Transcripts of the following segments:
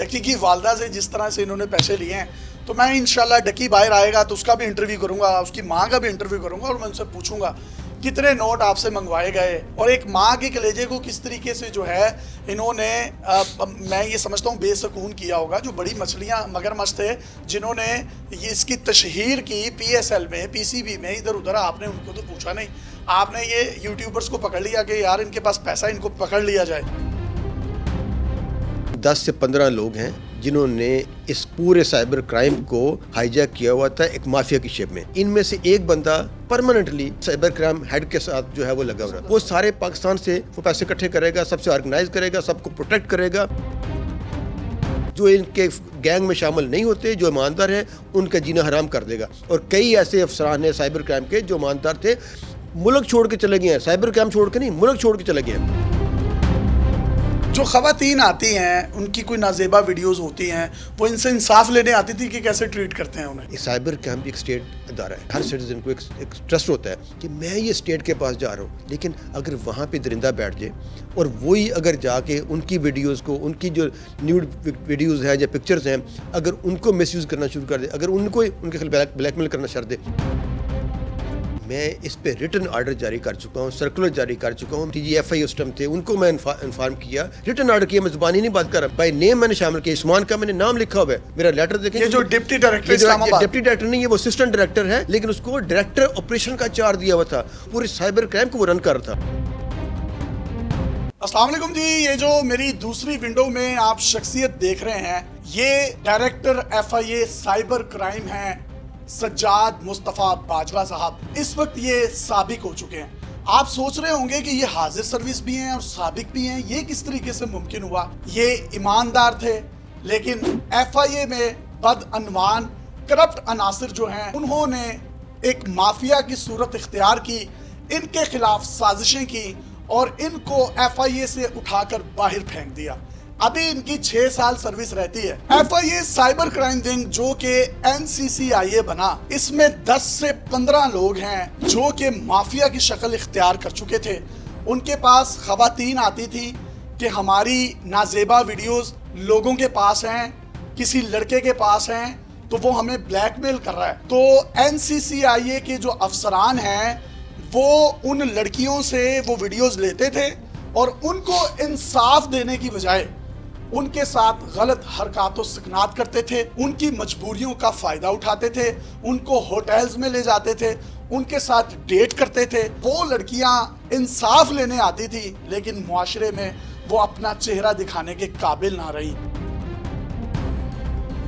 डकी की वालदा से जिस तरह से इन्होंने पैसे लिए हैं, तो मैं इंशाल्लाह डकी बाहर आएगा तो उसका भी इंटरव्यू करूंगा, उसकी माँ का भी इंटरव्यू करूंगा और मैं उनसे पूछूंगा कितने नोट आपसे मंगवाए गए और एक माँ के कलेजे को किस तरीके से जो है इन्होंने मैं ये समझता हूँ बेसकून किया होगा। जो बड़ी मछलियाँ मगरमच्छ थे जिन्होंने ये इसकी तशहीर की PSL में, PCB में, इधर उधर, आपने उनको तो पूछा नहीं। आपने ये यूट्यूबर्स को पकड़ लिया कि यार इनके पास पैसा, इनको पकड़ लिया जाए। 10 से 15 लोग हैं जिन्होंने इस पूरे साइबर क्राइम को हाईजैक किया हुआ था एक माफिया की शेप में। इनमें से एक बंदा परमानेंटली साइबर क्राइम हेड के साथ जो है वो लगा हुआ है। वो सारे पाकिस्तान से वो पैसे इकट्ठे करेगा, सबसे ऑर्गेनाइज करेगा, सबको प्रोटेक्ट करेगा। जो इनके गैंग में शामिल नहीं होते, जो ईमानदार हैं, उनका जीना हराम कर देगा। और कई ऐसे अफसरान हैं साइबर क्राइम के जो ईमानदार थे, मुल्क छोड़ के चले गए हैं। साइबर क्राइम छोड़ के नहीं, मुल्क छोड़ के चले गए हैं। जो ख़वातीन आती हैं उनकी कोई नाजेबा वीडियोस होती हैं, वो इनसे इंसाफ लेने आती थी कि कैसे ट्रीट करते हैं उन्हें। साइबर क्राइम एक स्टेट अदारा है। हर सिटीजन को एक ट्रस्ट होता है कि मैं ये स्टेट के पास जा रहा हूँ, लेकिन अगर वहाँ पे दरिंदा बैठ जाए और वही अगर जाके उनकी वीडियोस को, उनकी जो न्यूड वीडियोस हैं या पिक्चर्स हैं, अगर उनको मिसयूज़ करना शुरू कर दे, अगर उनको उनके खिलाफ ब्लैकमेल करना शुरू दे। मैं इस पे रिटन ऑर्डर जारी कर चुका हूँ, सर्कुलर जारी कर चुका हूँ। TGFI उस टाइम थे, उनको मैं इन्फॉर्म किया, रिटन ऑर्डर किया। मैं ज़ुबानी नहीं बात कर रहा, बाय नेम मैंने शामिल किया। उस्मान का मैंने नाम लिखा हुआ है, मेरा लेटर देखें। ये जो deputy director Islamabad, deputy director नहीं है, वो असिस्टेंट डायरेक्टर है, लेकिन उसको डायरेक्टर ऑपरेशन का चार्ज दिया हुआ था। पूरे साइबर क्राइम को वो रन कर रहा था। अस्सलाम वालेकुम जी। ये जो मेरी दूसरी विंडो में आप शख्सियत देख रहे हैं, ये डायरेक्टर FIA साइबर क्राइम हैं सज्जाद मुस्तफ़ा बाजवा साहब। इस वक्त ये साबिक हो चुके हैं। आप सोच रहे होंगे कि ये हाजिर सर्विस भी हैं और साबिक भी हैं, ये किस तरीके से मुमकिन हुआ। ये ईमानदार थे, लेकिन FIA में बदअनवान करप्ट अनासिर जो हैं, उन्होंने एक माफिया की सूरत इख्तियार की, इनके खिलाफ साजिशें की और इनको FIA से उठाकर बाहर फेंक दिया। अभी इनकी 6 साल सर्विस रहती है। FIA साइबर क्राइम विंग जो कि NCCIA बना, इसमें 10 से 15 लोग हैं जो कि माफिया की शक्ल इख्तियार कर चुके थे। उनके पास खवातीन आती थी कि हमारी नाजेबा वीडियोस लोगों के पास हैं, किसी लड़के के पास हैं, तो वो हमें ब्लैकमेल कर रहा है। तो NCCIA के जो अफसरान हैं वो उन लड़कियों से वो वीडियोस लेते थे और उनको इंसाफ देने की बजाय उनके साथ गलत हरकतों सकनात करते थे, उनकी मजबूरियों का फ़ायदा उठाते थे, उनको होटल्स में ले जाते थे, उनके साथ डेट करते थे। वो लड़कियां इंसाफ लेने आती थी, लेकिन मुआशरे में वो अपना चेहरा दिखाने के काबिल ना रही।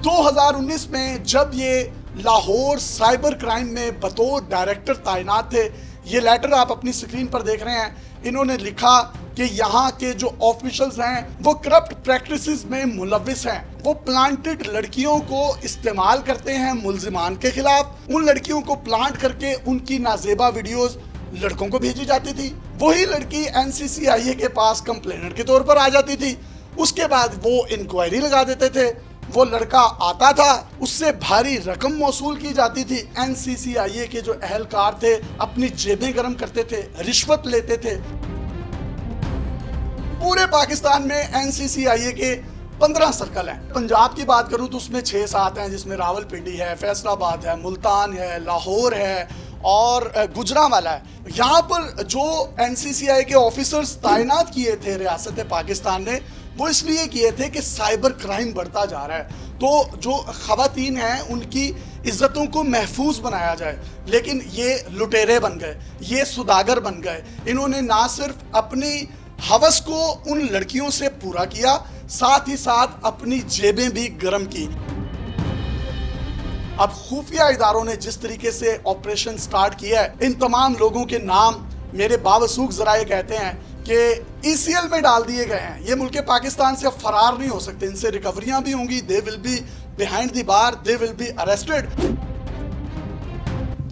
2019 में जब ये लाहौर साइबर क्राइम में बतौर डायरेक्टर तैनात थे, ये लेटर आप अपनी स्क्रीन पर देख रहे हैं, इन्होंने लिखा कि यहाँ के जो ऑफिशियल्स हैं वो करप्ट प्रैक्टिसेस में मुलविस हैं। वो प्लांटेड लड़कियों को इस्तेमाल करते हैं मुल्जिमान के खिलाफ। उन लड़कियों को प्लांट करके उनकी नाजेबा वीडियोस लड़कों को भेजी जाती थी। वही लड़की NCCIA के पास कंप्लेनेंट के तौर पर आ जाती थी। उसके बाद वो इंक्वायरी लगा देते थे। वो लड़का आता था, उससे भारी रकम मौसूल की जाती थी। NCCIA के जो अहलकार थे अपनी जेबें गर्म करते थे, रिश्वत लेते थे। पूरे पाकिस्तान में NCCIA के 15 सर्कल हैं। पंजाब की बात करूं तो उसमें 6-7 हैं, जिसमें रावलपिंडी है, फैसलाबाद है, मुल्तान है, लाहौर है और गुजरांवाला है। यहाँ पर जो NCCIA के ऑफिसर्स तैनात किए थे रियासत पाकिस्तान ने, वो इसलिए किए थे कि साइबर क्राइम बढ़ता जा रहा है, तो जो खवातीन हैं उनकी इज्जतों को महफूज बनाया जाए। लेकिन ये लुटेरे बन गए, ये सुदागर बन गए। इन्होंने ना सिर्फ अपनी हवस को उन लड़कियों से पूरा किया, साथ ही साथ अपनी जेबें भी गर्म की। अब खुफिया इदारों ने जिस तरीके से ऑपरेशन स्टार्ट किया है, इन तमाम लोगों के नाम मेरे बावसूख जराए कहते हैं कि ECL में डाल दिए गए हैं। ये मुल्क पाकिस्तान से अब फरार नहीं हो सकते, इनसे रिकवरियां भी होंगी। They will be behind the bar, they will be arrested.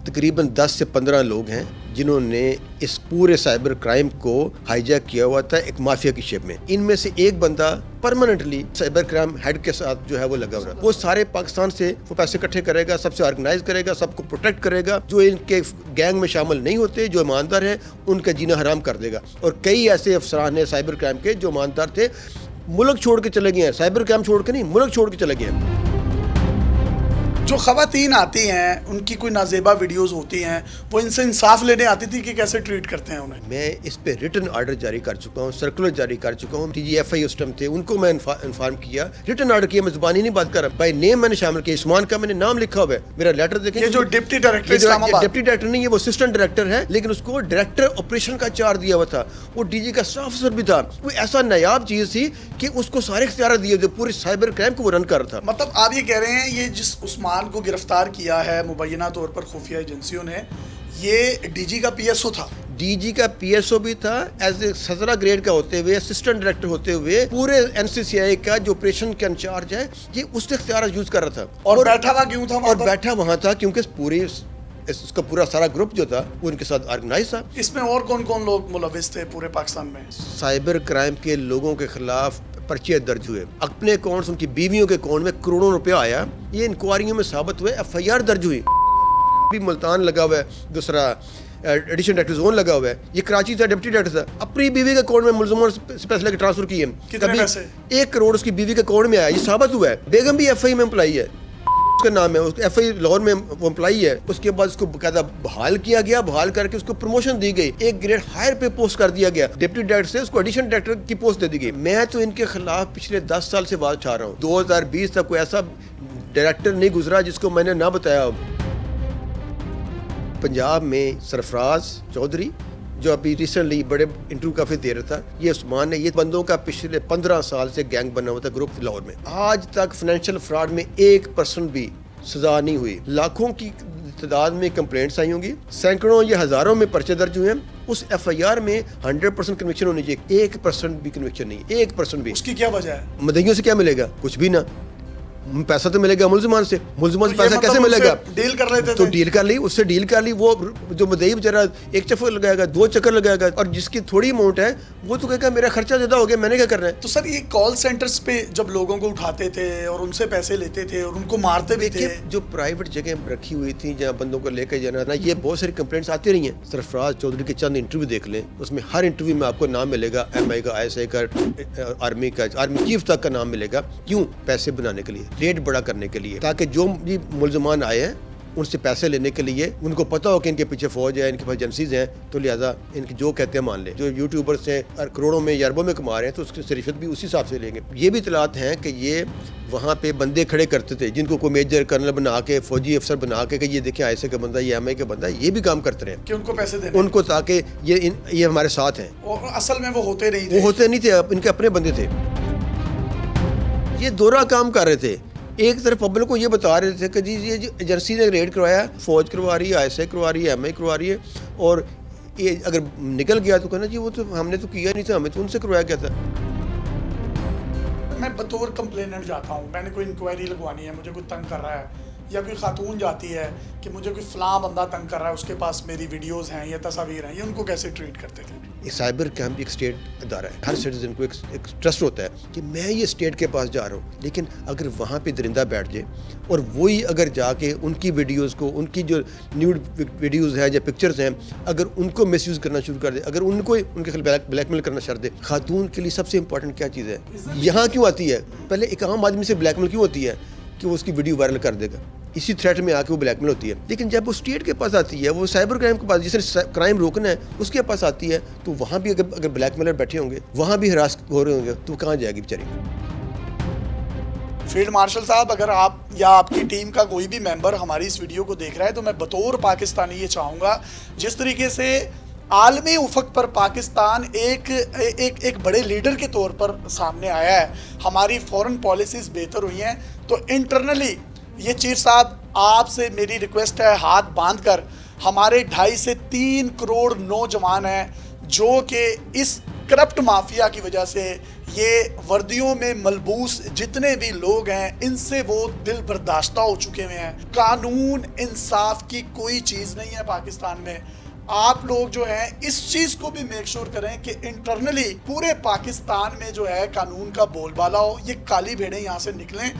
तकरीबन 10 से 15 लोग हैं जिन्होंने इस पूरे साइबर क्राइम को हाईजैक किया हुआ था एक माफिया की शेप में। इनमें से एक बंदा परमानेंटली साइबर क्राइम हेड के साथ जो है वो लगा हुआ है। वो सारे पाकिस्तान से वो पैसे इकट्ठे करेगा, सबसे ऑर्गेनाइज करेगा, सबको प्रोटेक्ट करेगा। जो इनके गैंग में शामिल नहीं होते, जो ईमानदार हैं, उनका जीना हराम कर देगा। और कई ऐसे अफसरान हैं साइबर क्राइम के जो ईमानदार थे, मुल्क छोड़ के चले गए हैं, साइबर क्राइम छोड़ के नहीं, मुल्क छोड़ के चले गए हैं। जो ख़वातीन आती हैं उनकी कोई नाजेबा वीडियोस होती हैं, वो इनसे इंसाफ लेने आती थी कि कैसे ट्रीट करते हैं उन्हें। मैं इस पे रिटन आर्डर जारी कर चुका हूँ, सर्कुलर जारी कर चुका हूँ। TGFI उस टाइम थे, उनको मैं इन्फॉर्म किया, रिटन आर्डर किया, मैं ज़ुबानी नहीं बात कर रहा, बाय नेम मैंने शामिल किया। उस्मान का मैंने नाम लिखा हुआ है, मेरा लेटर देखें। ये जो deputy director Islamabad, deputy director नहीं है, वो असिस्टेंट डायरेक्टर है, लेकिन उसको डायरेक्टर ऑपरेशन का चार्ज दिया हुआ था। वो DG का स्टाफ अफसर भी था। कोई ऐसा नायाब चीज़ थी कि उसको सारे इख्तियार दिए थे, पूरी साइबर क्राइम को वो रन कर रहा था। मतलब आप ये कह रहे हैं ये जिस उस्मान को गिरफ्तार किया है मुबैना तौर पर खुफिया एजेंसियों ने, ये DG का PSO था। DG का PSO भी था, एज ए सदरा ग्रेड का होते हुए, असिस्टेंट डायरेक्टर होते हुए, पूरे NCCI का जो ऑपरेशन का इंचार्ज है, ये उसके इख्तियार यूज कर रहा था। और बैठा हुआ क्यों था वहाँ पर? बैठा वहाँ था क्योंकि पूरी उसका पूरा सारा ग्रुप जो था वो उनके साथ ऑर्गेनाइज था। इसमें और कौन कौन लोग मुलविस थे पूरे पाकिस्तान में? साइबर क्राइम के लोगों के खिलाफ पर्चे दर्ज हुए, अपने अकाउंट्स, उनकी बीवियों के अकाउंट में करोड़ों रुपया आया। ये इंक्वायरियों में साबित हुए, FIR दर्ज हुई। भी मुल्तान लगा हुआ है, दूसरा एडिशनल डायरेक्टर जोन लगा हुआ है, ये कराची था, डिप्टी डायरेक्टर था, अपनी बीवी के अकाउंट में मुलजमान से पैसे लेकर ट्रांसफर किए। कितने पैसे? 1 करोड़ उसकी बीवी के अकाउंट में आया, ये साबित हुआ है। बेगम भी FI में एम्प्लाई है, उसका नाम है, FI लाहौर में वो एम्प्लाई है। उसके बाद उसको बकायदा बहाल किया गया, बहाल करके उसको प्रमोशन दी गई, 1 ग्रेड हायर पे पोस्ट कर दिया गया, डिप्टी डायरेक्टर से उसको एडिशनल डायरेक्टर की पोस्ट दे दी गई। मैं तो इनके खिलाफ पिछले 10 साल से बात छा रहा हूँ। 2020 तक कोई ऐसा डायरेक्टर नहीं गुजरा जिसको मैंने ना बताया। पंजाब में सरफराज चौधरी जो अभी रिसेंटली बड़े इंटरव्यू काफ़ी दे रहा था, ये उस्मान ने, ये बंदों का पिछले 15 साल से गैंग बना हुआ था, ग्रुप लाहौर में। आज तक फाइनेंशियल फ्रॉड में 1% भी सजा नहीं हुई। लाखों की तादाद में कंप्लेंट्स आई होंगी, सैकड़ों या हज़ारों में पर्चे दर्ज हुए हैं। उस FIR में 100% कन्विक्शन होनी चाहिए, 1% भी कन्विक्शन नहीं, 1% भी। उसकी क्या वजह है? मदइयों से क्या मिलेगा? कुछ भी ना। पैसा तो मिलेगा मुलजमान से, मुलजमान से पैसा मतलब कैसे मिलेगा? डील कर लेते तो थे। डील कर ली, उससे डील कर ली। वो जो मदई बेचारा 1 चक्कर लगाएगा, 2 चक्कर लगाएगा, और जिसकी थोड़ी अमाउंट है वो तो कहेगा मेरा खर्चा ज़्यादा हो गया, मैंने क्या करना है। तो सर ये कॉल सेंटर्स पे जब लोगों को उठाते थे और उनसे पैसे लेते थे और उनको मारते भी थे, जो प्राइवेट जगह रखी हुई थी जहाँ बंदों को लेकर जाना ना, ये बहुत सारी कंप्लेंट्स आती रही हैं। सरफराज चौधरी के चंद इंटरव्यू देख लें, उसमें हर इंटरव्यू में आपको नाम मिलेगा MI का, ISI का, आर्मी का, आर्मी चीफ तक का नाम मिलेगा। क्यों? पैसे बनाने के लिए, रेट बड़ा करने के लिए, ताकि जो भी मुलजमान आए हैं उनसे पैसे लेने के लिए, उनको पता हो कि इनके पीछे फौज है, इनके पास एजेंसीज हैं, तो लिहाजा इनकी जो कहते हैं मान ले। जो यूट्यूबर्स हैं करोड़ों में अरबों में कमा रहे हैं, तो उसकी रिश्वत भी उसी हिसाब से लेंगे। ये भी इतलात हैं कि ये वहाँ पे बंदे खड़े करते थे जिनको कोई मेजर कर्नल बना के, फौजी अफसर बना के, कि ये देखें ISI का बंदा, ये MI का बंदा, ये भी काम करते रहे कि उनको पैसे देने उनको, ताकि ये हमारे साथ हैं। और असल में वो होते नहीं थे, वो होते नहीं थे, इनके अपने बंदे थे। ये दोहरा काम कर रहे थे। एक तरफ पब्लिक को ये बता रहे थे कि जी ये एजेंसी ने रेड करवाया, फौज करवा रही है, ISI करवा रही है, MI करवा रही है, और ये अगर निकल गया तो कहना जी वो तो हमने तो किया नहीं था, हमें तो उनसे करवाया गया था। मैं बतौर कंप्लेनेंट जाता हूँ, मैंने कोई इंक्वायरी लगवानी है, मुझे कोई तंग कर रहा है, या कोई खातून जाती है कि मुझे कोई फ़लाँ बंदा तंग कर रहा है, उसके पास मेरी वीडियोस हैं या तस्वीर हैं, ये उनको कैसे ट्रीट करते थे? ये साइबर क्राइम एक स्टेट इदारा है। हर सिटीजन को एक ट्रस्ट होता है कि मैं ये स्टेट के पास जा रहा हूँ, लेकिन अगर वहाँ पे दरिंदा बैठ जाए और वही अगर जाके उनकी वीडियोस को, उनकी जो न्यूड वीडियोस हैं या पिक्चर्स हैं, अगर उनको मिसयूज़ करना शुरू कर दे, अगर उनको उनके खिलाफ ब्लैकमेल करना शुरू दे। खातून के लिए सबसे इंपॉर्टेंट क्या चीज़ है? यहाँ क्यों आती है? पहले एक आम आदमी से ब्लैकमेल क्यों होती है कि वो उसकी वीडियो वायरल कर देगा, इसी थ्रेट में आके वो ब्लैकमेल होती है। लेकिन जब वो स्टेट के पास आती है, वो साइबर क्राइम के पास, जिसने क्राइम रोकना है उसके पास आती है, तो वहाँ भी अगर ब्लैकमेलर बैठे होंगे, वहाँ भी हरास हो रहे होंगे, तो कहाँ जाएगी बेचारी? फील्ड मार्शल साहब, अगर आप या आपकी टीम का कोई भी मेंबर हमारी इस वीडियो को देख रहा है, तो मैं बतौर पाकिस्तानी ये चाहूँगा, जिस तरीके से आलमी उफक पर पाकिस्तान एक बड़े लीडर के तौर पर सामने आया है, हमारी फॉरेन पॉलिसीज़ बेहतर हुई हैं, तो इंटरनली ये चीफ साहब आपसे मेरी रिक्वेस्ट है, हाथ बांध कर, हमारे 2.5 से 3 करोड़ नौजवान हैं जो कि इस करप्ट माफिया की वजह से, ये वर्दियों में मलबूस जितने भी लोग हैं, इनसे वो दिल बर्दाश्ता हो चुके हुए हैं। कानून इंसाफ की कोई चीज़ नहीं है पाकिस्तान में। आप लोग जो हैं इस चीज़ को भी मेक श्योर करें कि इंटरनली पूरे पाकिस्तान में जो है कानून का बोलबाला हो, ये काली भेड़ें यहाँ से निकलें।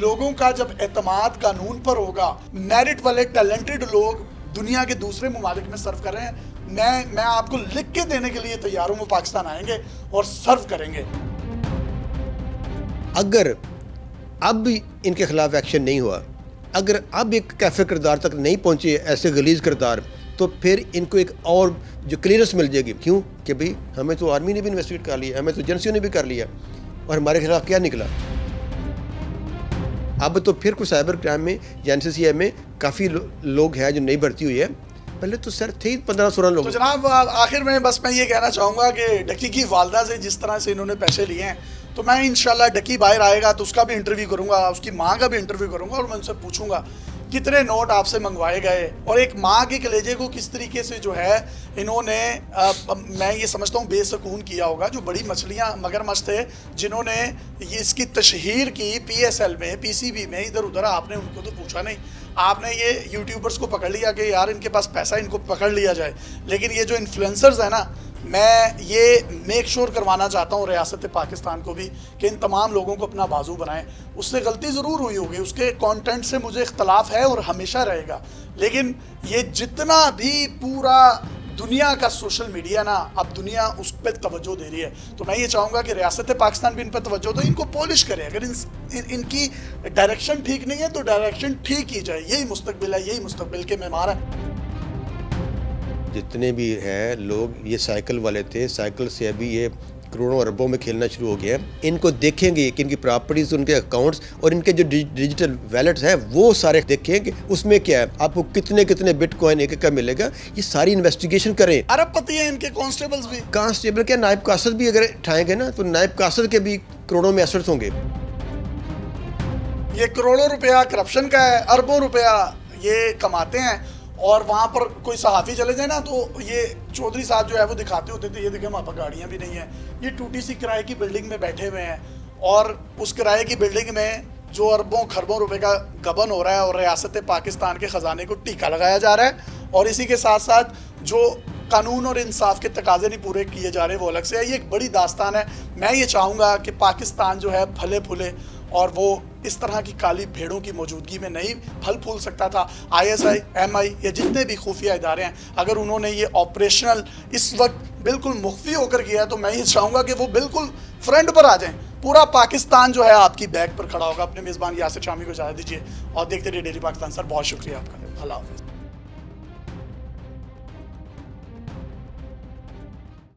लोगों का जब एतमाद कानून पर होगा, मेरिट वाले टैलेंटेड लोग दुनिया के दूसरे ममालिक में सर्व कर रहे हैं, मैं आपको लिख के देने के लिए तैयार हूँ, वो पाकिस्तान आएंगे और सर्व करेंगे। اگر اب بھی ان کے خلاف ایکشن نہیں ہوا, اگر اب ایک کیفے کردار تک نہیں پہنچے ایسے غلیظ کردار, تو پھر ان کو ایک اور جو کلیئرنس مل جائے گی. کیوں کہ بھئی ہمیں تو آرمی نے بھی انویسٹیگیٹ کر لیا, ہمیں تو ایجنسیوں نے بھی کر لیا, اور ہمارے خلاف کیا نکلا. اب تو پھر کوئی سائبر کرائم میں یا NCCI میں کافی لوگ ہیں جو نئی بھرتی ہوئی ہے, پہلے تو سر تھے 15-16 لوگ. تو جناب آخر میں بس میں یہ کہنا چاہوں گا کہ ڈکی کی والدہ سے جس طرح سے انہوں نے پیسے لیے ہیں, تو میں انشاءاللہ ڈکی باہر آئے گا تو اس کا بھی انٹرویو کروں گا, اس کی ماں کا بھی انٹرویو کروں گا, اور میں ان سے پوچھوں گا کتنے نوٹ آپ سے منگوائے گئے, اور ایک ماں کے کلیجے کو کس طریقے سے جو ہے انہوں نے میں یہ سمجھتا ہوں بے سکون کیا ہوگا. جو بڑی مچھلیاں مگرمچھ تھے جنہوں نے یہ اس کی تشہیر کی PSL میں, PCB میں, ادھر ادھر, آپ نے ان کو تو پوچھا نہیں. آپ نے یہ یوٹیوبرز کو پکڑ لیا کہ یار ان کے پاس پیسہ, ان کو پکڑ لیا جائے. لیکن یہ جو انفلوئنسرز ہیں نا, میں یہ میک شور کروانا چاہتا ہوں ریاست پاکستان کو بھی کہ ان تمام لوگوں کو اپنا بازو بنائیں. اس سے غلطی ضرور ہوئی ہوگی, اس کے کانٹینٹ سے مجھے اختلاف ہے اور ہمیشہ رہے گا, لیکن یہ جتنا بھی پورا دنیا کا سوشل میڈیا نا, اب دنیا اس پہ توجہ دے رہی ہے, تو میں یہ چاہوں گا کہ ریاست پاکستان بھی ان پہ توجہ دے, ان کو پولش کرے. اگر ان کی ڈائریکشن ٹھیک نہیں ہے تو ڈائریکشن ٹھیک کی جائے. یہی مستقبل ہے, یہی مستقبل کے معمار ہیں. جتنے بھی ہیں لوگ یہ سائیکل والے تھے, سائیکل سے ابھی یہ کروڑوں اربوں میں کھیلنا شروع ہو گیا ہے. ان کو دیکھیں گے کہ ان کی پراپرٹیز, ان کے اکاؤنٹس اور ان کے جو ڈیجیٹل ویلٹس ہیں وہ سارے دیکھیں کہ اس میں کیا ہے, آپ کو کتنے بٹ کوائن ایک کا ملے گا. یہ ساری انویسٹیگیشن کریں. ارب پتی ہیں ان کے کانسٹیبلز بھی, کانسٹیبل کے نائب قاصد بھی اگر اٹھائیں گے نا, تو نائب قاصد کے بھی کروڑوں میں ایسٹس ہوں گے. یہ کروڑوں روپیہ کرپشن کا ہے, اربوں روپیہ یہ کماتے ہیں, اور وہاں پر کوئی صحافی چلے جائے نا تو یہ چودھری صاحب جو ہے وہ دکھاتے ہوتے تھے, یہ دیکھیں ہمارے پاس گاڑیاں بھی نہیں ہیں, یہ ٹوٹی سی کرائے کی بلڈنگ میں بیٹھے ہوئے ہیں, اور اس کرائے کی بلڈنگ میں جو اربوں کھربوں روپے کا گبن ہو رہا ہے, اور ریاست پاکستان کے خزانے کو ٹیکا لگایا جا رہا ہے, اور اسی کے ساتھ ساتھ جو قانون اور انصاف کے تقاضے نہیں پورے کیے جا رہے وہ الگ سے ہے. یہ ایک بڑی داستان ہے. میں یہ چاہوں گا کہ پاکستان جو ہے پھلے پھولے, اور وہ اس طرح کی کالی بھیڑوں کی موجودگی میں نہیں پھل پھول سکتا تھا. ISI, MI یا جتنے بھی خفیہ ادارے ہیں, اگر انہوں نے یہ آپریشنل اس وقت بالکل مخفی ہو کر کیا ہے, تو میں یہ چاہوں گا کہ وہ بالکل فرنٹ پر آ جائیں. پورا پاکستان جو ہے آپ کی بیک پر کھڑا ہوگا. اپنے میزبان یاسر شامی کو اجازت دیجیے اور دیکھتے رہیے ڈیلی پاکستان. سر بہت شکریہ آپ کا, اللہ حافظ.